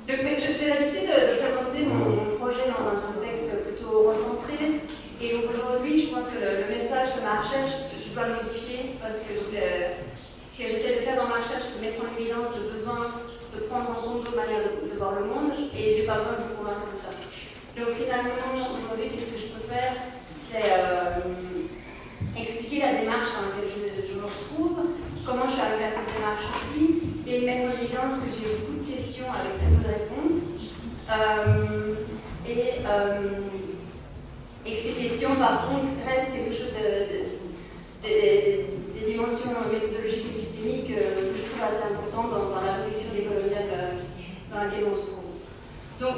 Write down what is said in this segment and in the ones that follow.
Donc, j'ai l'habitude de présenter mon projet dans un contexte plutôt recentré. Et donc aujourd'hui, je pense que le message de ma recherche, je dois le modifier parce que ce que j'essaie de faire dans ma recherche, c'est de mettre en évidence le besoin de prendre en compte d'autres manières de voir le monde. Et j'ai pas besoin de vous convaincre de ça. Donc finalement, aujourd'hui, qu'est-ce que je peux faire? C'est expliquer la démarche dans laquelle je me retrouve, comment je suis arrivée à cette démarche ici, et mettre en évidence que j'ai beaucoup de questions avec très peu de réponses. Et que ces questions, par contre, restent quelque chose des dimensions méthodologiques et épistémiques que je trouve assez importantes dans la réflexion décoloniale dans laquelle on se trouve. Donc,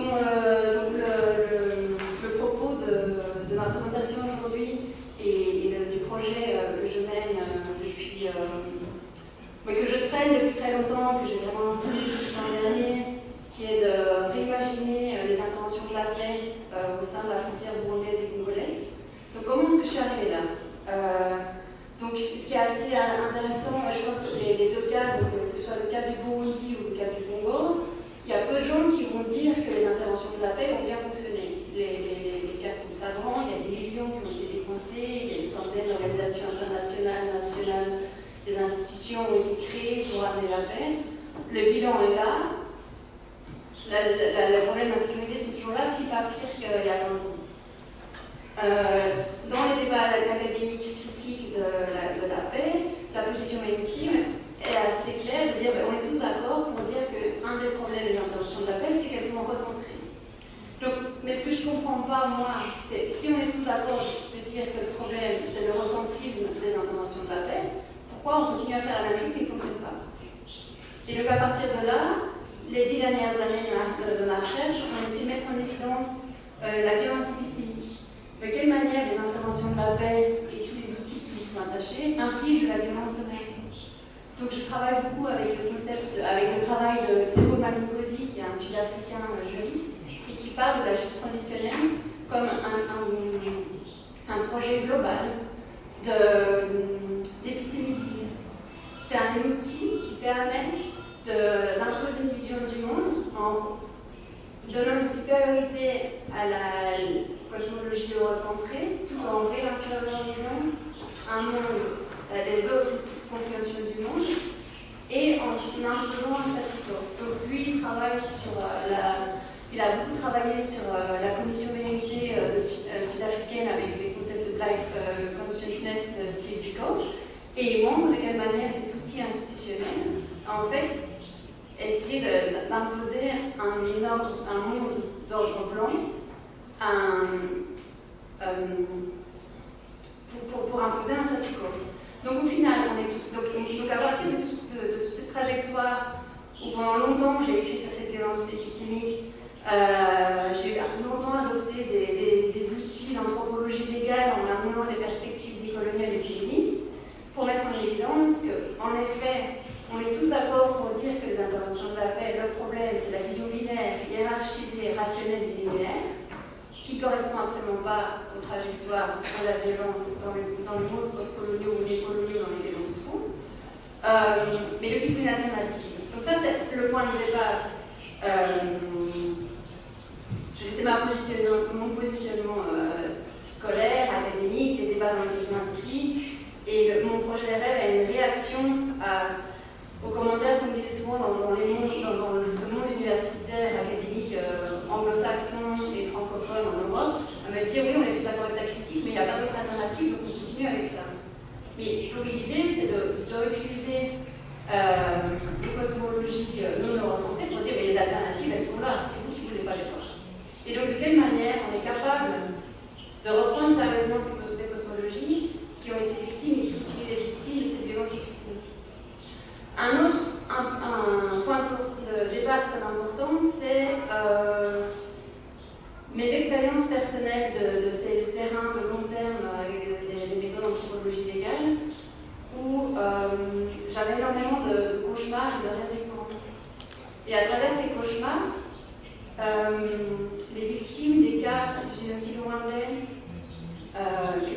le propos de ma présentation aujourd'hui et du projet que je mène depuis, que je traîne depuis très longtemps, que j'ai vraiment lancé juste l'an dernier, qui est de réimaginer les interventions de la paix au sein de la frontière burundaise et congolaise. Donc comment est-ce que je suis arrivée là? Donc ce qui est assez intéressant, je pense que les deux cas, donc, que ce soit le cas du Burundi ou le cas du Congo, il y a peu de gens qui vont dire que les interventions de la paix ont bien fonctionné. Les cas sont flagrants, il y a des millions qui ont été dépensés, il y a des centaines d'organisations internationales, nationales, des institutions ont été créées pour amener la paix. Le bilan est là. Le problème d'insécurité sont toujours là, si pas pire qu'il y a longtemps. Dans les débats académiques critiques de la paix, la position mainstream est assez claire de dire on est tous d'accord pour dire qu'un des problèmes des interventions de la paix, c'est qu'elles sont recentrées. Donc, mais ce que je ne comprends pas, moi, c'est si on est tous d'accord de dire que le problème, c'est le recentrisme des interventions de la paix, pourquoi on continue à faire la même chose qui ne fonctionne pas? Et donc, à partir de là, les 10 dernières années de ma recherche, on essaie de mettre en évidence la violence épistémique. De quelle manière les interventions de la paix et tous les outils qui y sont attachés infligent la violence de même. Donc je travaille beaucoup avec le travail de Tsebo Malingozi, qui est un Sud-Africain juriste, et qui parle de la justice conditionnelle comme un projet global d'épistémicide. C'est un outil qui permet d'imposer une vision du monde en donnant une supériorité à la cosmologie eurocentrée, tout en réinfériorisant un monde des autres compréhensions du monde et en imposant un statu quo. Donc lui, il travaille il a beaucoup travaillé sur la commission vérité sud-africaine avec les concepts de Black Consciousness de Steve Biko, et il montre de quelle manière cet outil institutionnel a en fait essayé d'imposer un monde d'ordre blanc pour imposer un statu quo. Donc au final, donc à partir de toute cette trajectoire où pendant longtemps j'ai écrit sur cette violence épistémique, j'ai longtemps adopté des outils d'anthropologie légale en amenant des perspectives décoloniales et féministes pour mettre en évidence qu'en effet, on est tous d'accord pour dire que les interventions de la paix, le problème, c'est la vision binaire, hiérarchisée, rationnelle et linéaire, qui ne correspond absolument pas aux trajectoires de la violence dans le monde post-coloniaux ou néocoloniaux dans lesquels on se trouve. Mais donc il faut une alternative. Donc ça, c'est le point de départ. C'est mon positionnement scolaire, académique, les débats dans lesquels je m'inscris. Et mon projet de rêve est une réaction aux commentaires qu'on disait souvent dans ce monde universitaire, académique, anglo-saxon et francophone en Europe, à me dire oui, on est tous d'accord avec ta critique, mais il n'y a pas d'autre alternative, donc on continue avec ça. Mais l'idée, c'est d'utiliser des cosmologies non eurocentrées pour dire mais les alternatives, elles sont là, c'est vous qui ne voulez pas les voir. Et donc, de quelle manière on est capable de reprendre sérieusement ces cosmologies qui ont été victimes et qui sont les victimes de ces violences épistémiques. Un point de départ très important, c'est mes expériences personnelles de ces terrains de long terme avec des méthodes d'anthropologie légale, où j'avais énormément de cauchemars et de rêves récurrents. Et à travers ces cauchemars, les victimes des cas du génocide rwandais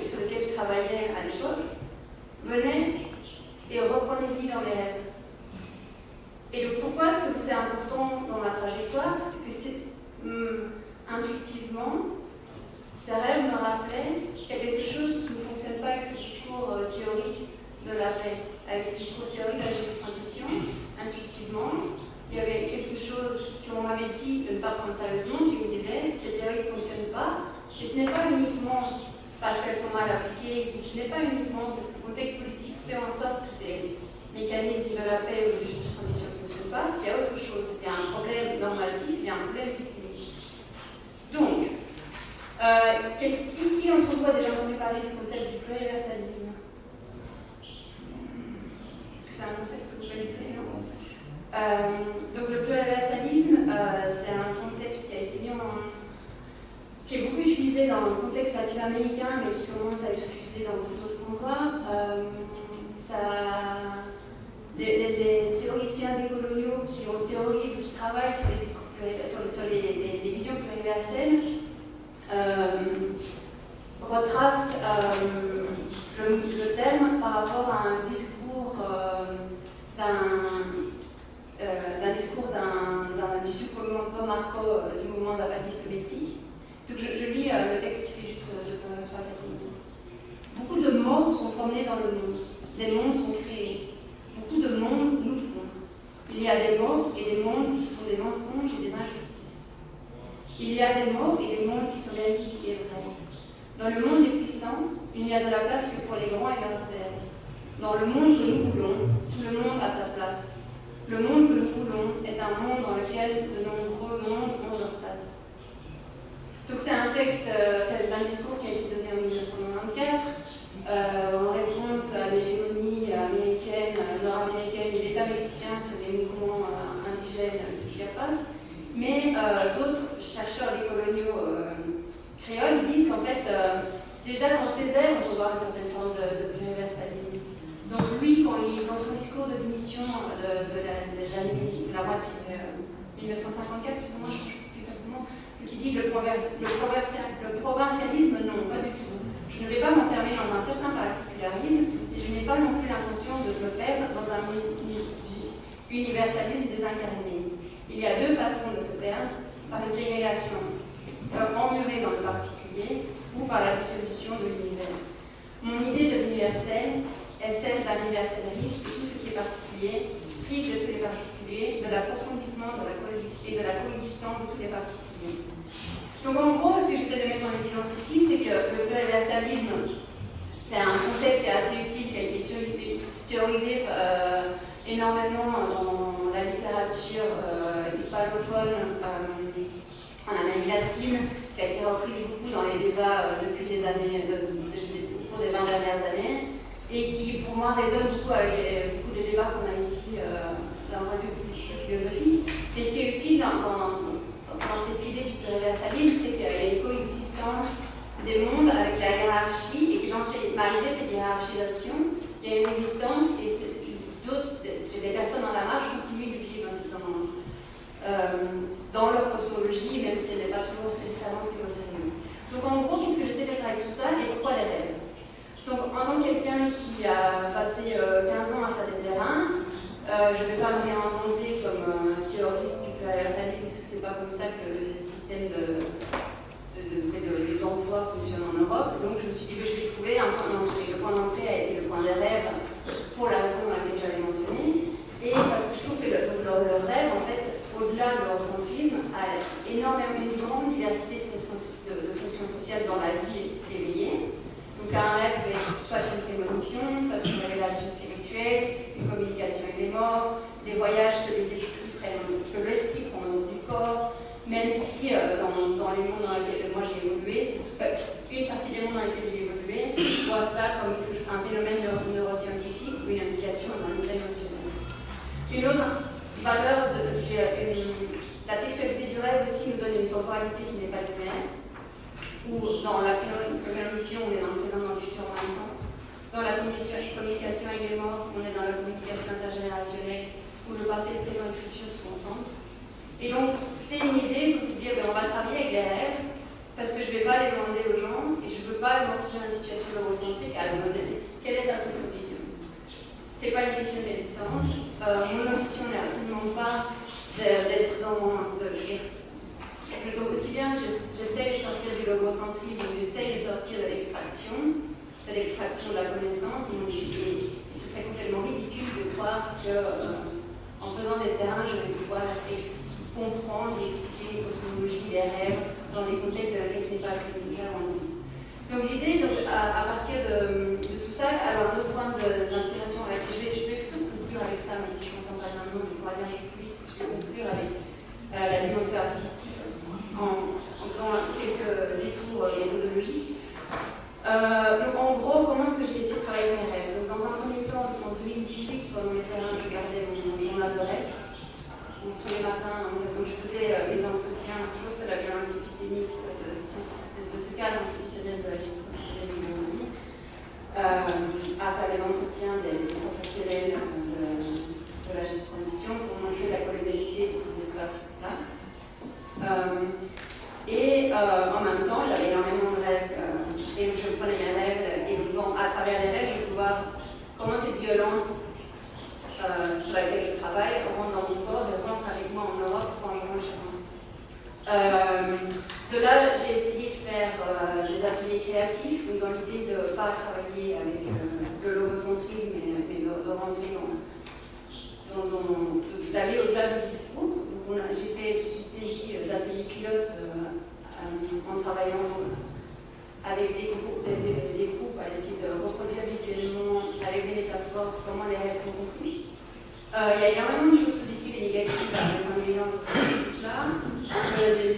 sur lesquels je travaillais à l'époque venaient et reprenaient vie dans les rêves. Et donc pourquoi est-ce que c'est important dans ma trajectoire? C'est que intuitivement, ces rêves me rappelaient qu'il y a quelque chose qui ne fonctionne pas avec ce discours théorique de la paix, avec ce discours théorique de la justice transition. Intuitivement, il y avait quelque chose qu'on m'avait dit de ne pas prendre sérieusement, qui me disait ces théories ne fonctionnent pas. Et ce n'est pas uniquement parce qu'elles sont mal appliquées, ou ce n'est pas uniquement parce que le contexte politique fait en sorte que ces mécanismes de la paix ou de justice transition ne fonctionnent pas. S'il y a autre chose, il y a un problème normatif, il y a un problème épistémique. Donc, qui entre vous a déjà entendu parler du concept du pluriversalisme? Est-ce que c'est un concept que vous connaissez, non? Donc le pluriversalisme, c'est un concept qui a été qui est beaucoup utilisé dans le contexte latino-américain, mais qui commence à être utilisé dans beaucoup d'autres endroits. Les théoriciens décoloniaux qui ont théorisé ou qui travaillent sur les visions pluriverselles retracent le terme par rapport à un discours du sous-commandant Marco du mouvement zapatiste au Mexique. Donc je lis le texte qui fait juste 3-4 minutes. Beaucoup de morts sont promenés dans le monde. Des mondes sont créés. Beaucoup de mondes nous font. Il y a des morts et des mondes qui sont des mensonges et des injustices. Il y a des morts et des mondes qui sont véridiques et vrais. Dans le monde des puissants, il n'y a de la place que pour les grands et leurs ailes. Dans le monde que nous voulons, tout le monde a sa place. Le monde que nous voulons est un monde dans lequel de nombreux mondes ont leur place. Donc c'est un texte, c'est un discours qui a été donné en 1994 en réponse à l'hégémonie américaine, nord-américaine et l'État mexicain sur les mouvements indigènes du Chiapas. Mais d'autres chercheurs décoloniaux créoles disent qu'en fait, déjà dans ces airs, on peut voir une certaine forme de pluriversalisme. Donc lui, dans son discours de démission de la moitié 1954, plus ou moins, je ne sais plus exactement, qui dit que le provincialisme, non, pas du tout. Je ne vais pas m'enfermer dans un certain particularisme et je n'ai pas non plus l'intention de me perdre dans un universalisme désincarné. Il y a deux façons de se perdre, par une ségrégation emmurée dans le particulier ou par la dissolution de l'univers. Mon idée de l'universel est celle d'un universel riche de tout ce qui est particulier, riche de tous les particuliers, de l'approfondissement et de la coexistence de tous les particuliers. Donc en gros, ce que j'essaie de mettre en évidence ici, c'est que le pluriversalisme, c'est un concept qui est assez utile, qui a été théorisé énormément dans la littérature hispanophone en Amérique latine, qui a été reprise beaucoup dans les débats depuis des années, pour les 20 dernières années, et qui pour moi résonne beaucoup avec beaucoup des débats qu'on a ici d'un point de vue plus philosophique. Et ce qui est utile dans cette idée du pluriversalisme, c'est qu'il y a une coexistence des mondes avec la hiérarchie, et que dans malgré cette hiérarchisation, il y a une existence, et des personnes dans la marge continuent de vivre dans leur cosmologie, même si elle n'est pas toujours nécessairement prise au sérieux. Donc en gros, qu'est-ce que j'essaie de faire avec tout ça, et pourquoi les rêves? Donc en tant que quelqu'un qui a passé 15 ans à faire des terrains, je ne vais pas me réinventer comme théoriste du pluriversalisme, parce que c'est pas comme ça que le système d'emploi fonctionne en Europe. Donc je me suis dit que je vais trouver un point d'entrée. Le point d'entrée a été le point des rêves, pour la raison à laquelle j'avais mentionné, et parce que je trouve que le rêve, en fait, au-delà de l'eurocentrisme, a énormément une grande diversité de fonctions sociales dans la vie éveillée. Donc un rêve peut être soit une prémonition, soit une révélation spirituelle, une communication avec les morts, des voyages que l'esprit prend au nom du corps, même si dans les mondes dans lesquels moi j'ai évolué, c'est une partie des mondes dans lesquels j'ai évolué, je vois ça comme un phénomène neuroscientifique ou une implication dans l'état émotionnel. Une autre valeur la textualité du rêve aussi nous donne une temporalité qui n'est pas linéaire, où dans la prémonition, on est dans le présent, dans le futur en même temps. Dans la communication avec les morts, on est dans la communication intergénérationnelle, où le passé, le présent et le futur sont ensemble. Et donc, c'était une idée pour se dire, on va travailler avec des rêves, parce que je ne vais pas les demander aux gens, et je ne veux pas me retrouver dans une situation eurocentrique à demander quelle est ta cosmovision. c'est pas une question de licence. Mon ambition n'est absolument pas d'être dans... Donc aussi bien j'essaie de sortir du logocentrisme, j'essaie de sortir de l'extraction de la connaissance, ce serait complètement ridicule de croire qu'en faisant des terrains, je vais pouvoir comprendre et expliquer les cosmologies, les rêves, dans des contextes de laquelle je n'ai pas grandi. Donc l'idée, à partir de tout ça, alors un autre point d'inspiration avec je vais plutôt conclure avec ça, même si je pense en parler maintenant, il faudra bien aller plus vite, je vais conclure avec la dimension artistique en faisant quelques détours méthodologiques. Donc en gros, comment est-ce que j'ai essayé de travailler mes rêves? Donc dans un premier temps, en 2018, pendant mes terrains, je gardais mon journal de rêve. Donc tous les matins, quand je faisais les entretiens, toujours sur la violence épistémique de ce cadre institutionnel de la gestion professionnelle du monde, à faire les entretiens des professionnels de la gestion de transition pour montrer la colonialité de ces espaces-là. Et en même temps, j'avais énormément de rêves, et je prenais mes rêves, et donc à travers les rêves, je peux voir comment cette violence sur laquelle je travaille rentre dans mon corps et rentre avec moi en Europe quand je rentre chez moi. De là, j'ai essayé de faire des ateliers créatifs, donc dans l'idée de ne pas travailler avec le logocentrisme, mais de rentrer d'aller au-delà du discours. J'ai fait toute une série d'ateliers pilotes en travaillant avec des groupes à essayer de reproduire visuellement avec des métaphores comment les rêves sont compris. Il y a énormément de choses positives et négatives avec dans ce processus-là.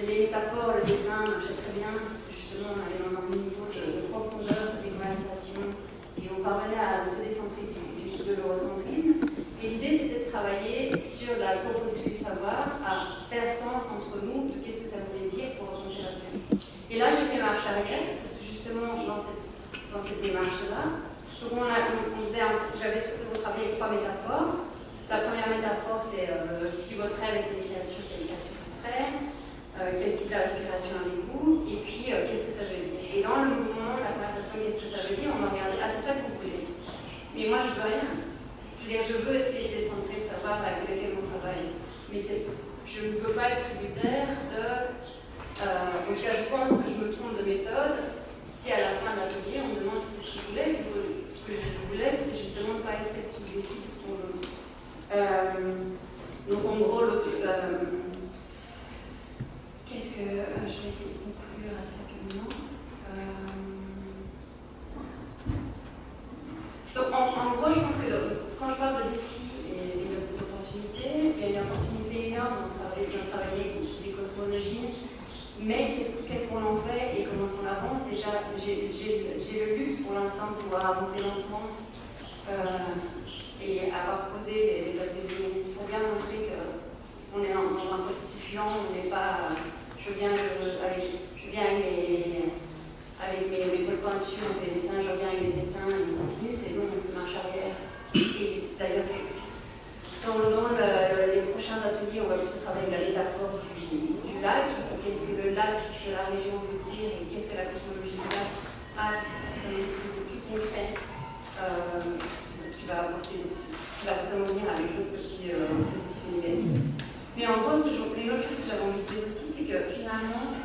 Les métaphores, le dessin marchaient très bien parce que justement on allait dans un niveau de profondeur des conversations et on parvenait à se décentrer de l'eurocentrisme. Et l'idée c'était de travailler sur la coproduction du savoir, à faire sens entre nous de qu'est-ce que ça voulait dire pour avancer la vie. Et là j'ai fait marche arrière parce que justement dans cette démarche-là, j'avais travaillé avec 3 métaphores. La première métaphore, c'est si votre rêve était une créature, quelle créature ce serait, quel type de respiration avez-vous, et puis qu'est-ce que ça veut dire. Et dans le moment de la conversation, qu'est-ce que ça veut dire, on m'a regardé, c'est ça que vous voulez. Mais moi, je veux rien. Je veux dire, je veux essayer de décentrer le savoir avec lequel on travaille. Mais je ne veux pas être tributaire de. En tout cas, je pense que je me trompe de méthode si à la fin de l'atelier, on me demande si c'est ce que je voulais. Ce que je voulais, c'était justement de ne pas être celle qui décide ce qu'on veut. Donc en gros, qu'est-ce que je vais essayer de conclure assez rapidement. Donc en gros, je pense que quand je parle de défis et d'opportunités, il y a une opportunité énorme de travailler des cosmologies, mais qu'est-ce qu'on en fait et comment est-ce qu'on avance? Déjà, j'ai le luxe pour l'instant de pouvoir avancer lentement. Et avoir posé des ateliers pour bien montrer qu'on est dans un processus lent, on n'est pas. Je viens avec mes pôles pointures, on fait des dessins, je reviens avec des dessins, et on continue, c'est long, on fait marche arrière. Et d'ailleurs, dans les prochains ateliers, on va plutôt travailler avec la métaphore du lac. Qu'est-ce que le lac de la région veut dire et qu'est-ce que la cosmologie du lac a, parce que ça c'est quand même quelque chose de plus concret. Qui va certainement venir avec d'autres petits positifs et négatifs. Mais en gros, une autre chose que j'avais envie de dire aussi, c'est que finalement,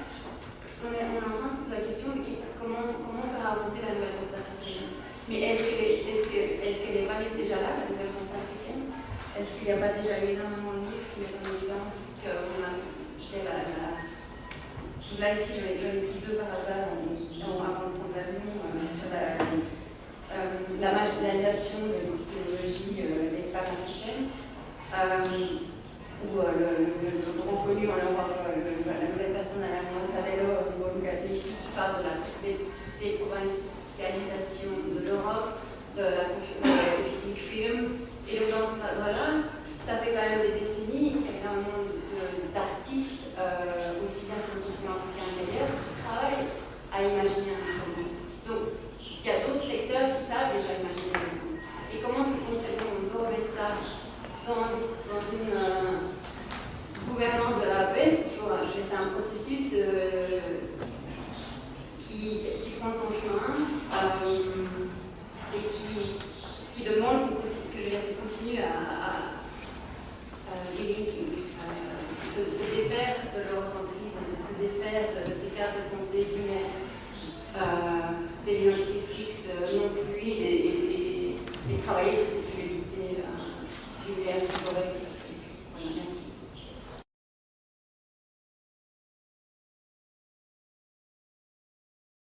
on est en train de se poser la question de comment faire avancer la nouvelle pensée africaine. Mais est-ce qu'elle n'est pas déjà là, la nouvelle pensée africaine? Est-ce qu'il n'y a pas déjà eu énormément de livres qui mettent en évidence qu'on a. Là, ici, j'en ai pris 2 par hasard avant de prendre l'avion sur la marginalisation de l'épistémologie des femmes africaines, où le grand connu en Europe, la nouvelle personne à la Savello, Mbonougadéchi, qui parle de la déprovincialisation de l'Europe, de l'Epistemic Freedom. Et donc dans ce cadre-là, ça fait quand même des décennies qu'il y a énormément d'artistes, aussi bien sur le continent africain qu'ailleurs, qui travaillent à imaginer un monde. Donc, il y a d'autres secteurs qui savent déjà imaginer un monde. Et comment est-ce que concrètement on peut remettre ça dans une gouvernance de la paix? C'est un processus qui prend son chemin et qui qui demande que je continue à delinking, se défaire de l'eurocentrisme, de se défaire de ces cartes de pensée binaires, des identités fixes non fluides et travailler sur cette fluidité binaire, corrective.